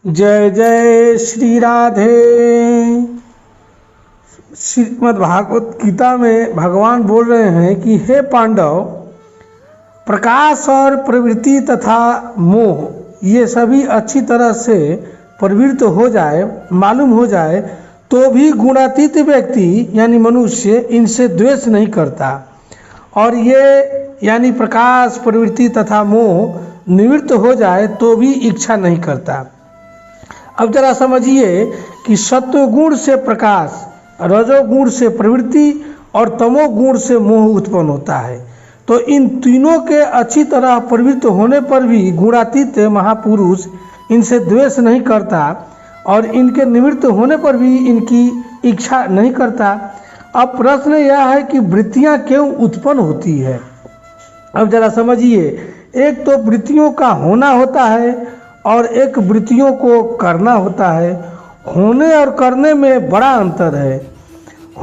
जय जय श्री राधे। श्रीमद् भागवत गीता में भगवान बोल रहे हैं कि हे पांडव, प्रकाश और प्रवृत्ति तथा मोह ये सभी अच्छी तरह से प्रवृत्त हो जाए, मालूम हो जाए, तो भी गुणातीत व्यक्ति यानी मनुष्य इनसे द्वेष नहीं करता। और ये यानी प्रकाश, प्रवृत्ति तथा मोह निवृत्त हो जाए तो भी इच्छा नहीं करता। अब जरा समझिए कि सत्वगुण से प्रकाश, रजोगुण से प्रवृत्ति और तमोगुण से मोह उत्पन्न होता है। तो इन तीनों के अच्छी तरह प्रवृत्त होने पर भी गुणातीत महापुरुष इनसे द्वेष नहीं करता और इनके निवृत्त होने पर भी इनकी इच्छा नहीं करता। अब प्रश्न यह है कि वृत्तियां क्यों उत्पन्न होती है। अब जरा समझिए, एक तो वृत्तियों का होना होता है और एक वृत्तियों को करना होता है। होने और करने में बड़ा अंतर है।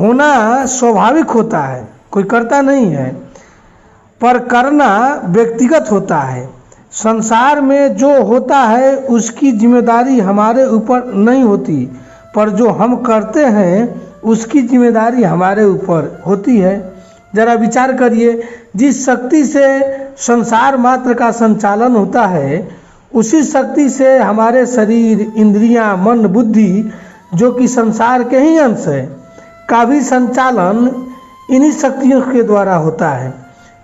होना स्वाभाविक होता है, कोई करता नहीं है, पर करना व्यक्तिगत होता है। संसार में जो होता है उसकी जिम्मेदारी हमारे ऊपर नहीं होती, पर जो हम करते हैं उसकी जिम्मेदारी हमारे ऊपर होती है। जरा विचार करिए, जिस शक्ति से संसार मात्र का संचालन होता है उसी शक्ति से हमारे शरीर, इंद्रियां, मन, बुद्धि जो कि संसार के ही अंश है का भी संचालन इन्हीं शक्तियों के द्वारा होता है।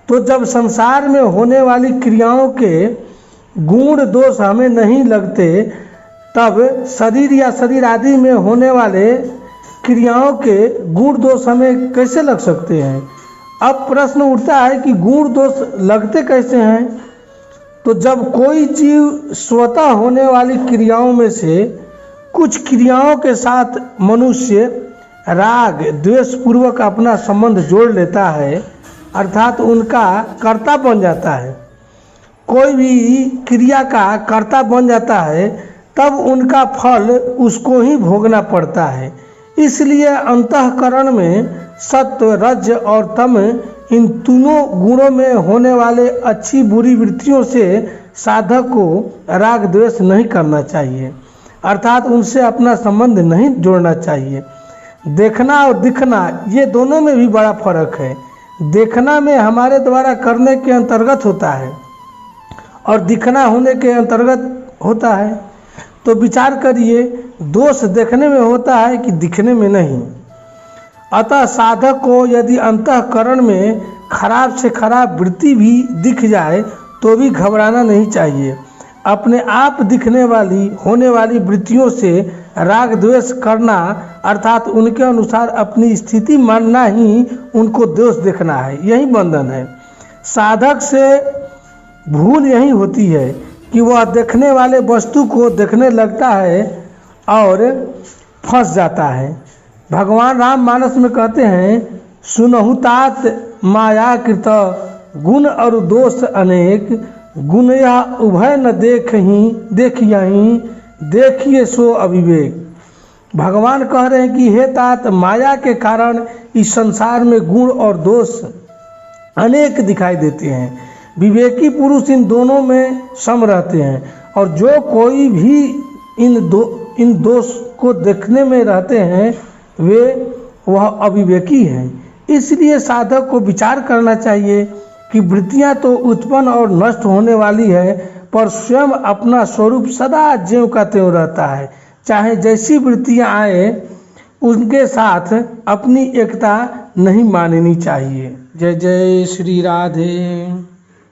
तो जब संसार में होने वाली क्रियाओं के गुण दोष हमें नहीं लगते, तब शरीर या शरीर आदि में होने वाले क्रियाओं के गुण दोष हमें कैसे लग सकते हैं। अब प्रश्न उठता है कि गुण दोष लगते कैसे हैं। तो जब कोई जीव स्वतः होने वाली क्रियाओं में से कुछ क्रियाओं के साथ मनुष्य राग द्वेष पूर्वक अपना संबंध जोड़ लेता है, अर्थात उनका कर्ता बन जाता है, कोई भी क्रिया का कर्ता बन जाता है, तब उनका फल उसको ही भोगना पड़ता है। इसलिए अंतःकरण में सत्व, रज और तम इन तीनों गुणों में होने वाले अच्छी बुरी वृत्तियों से साधक को राग द्वेष नहीं करना चाहिए, अर्थात उनसे अपना संबंध नहीं जोड़ना चाहिए। देखना और दिखना ये दोनों में भी बड़ा फर्क है। देखना में हमारे द्वारा करने के अंतर्गत होता है और दिखना होने के अंतर्गत होता है। तो विचार करिए, दोष देखने में होता है कि दिखने में नहीं। अतः साधक को यदि अंतःकरण में खराब से खराब वृत्ति भी दिख जाए तो भी घबराना नहीं चाहिए। अपने आप दिखने वाली होने वाली वृत्तियों से राग द्वेष करना, अर्थात उनके अनुसार अपनी स्थिति मानना ही उनको दोष देखना है, यही बंधन है। साधक से भूल यही होती है कि वह देखने वाले वस्तु को देखने लगता है और फंस जाता है। भगवान राममानस में कहते हैं, सुनहु तात माया कृत गुण और दोष अनेक, गुण यह उभय न देखियहि देखिए सो अविवेक। भगवान कह रहे हैं कि हे तात, माया के कारण इस संसार में गुण और दोष अनेक दिखाई देते हैं। विवेकी पुरुष इन दोनों में सम रहते हैं और जो कोई भी इन दोष को देखने में रहते हैं वह अविवेकी हैं। इसलिए साधक को विचार करना चाहिए कि वृत्तियां तो उत्पन्न और नष्ट होने वाली है, पर स्वयं अपना स्वरूप सदा ज्यों का त्यों रहता है। चाहे जैसी वृत्तियां आए उनके साथ अपनी एकता नहीं माननी चाहिए। जय जय श्री राधे।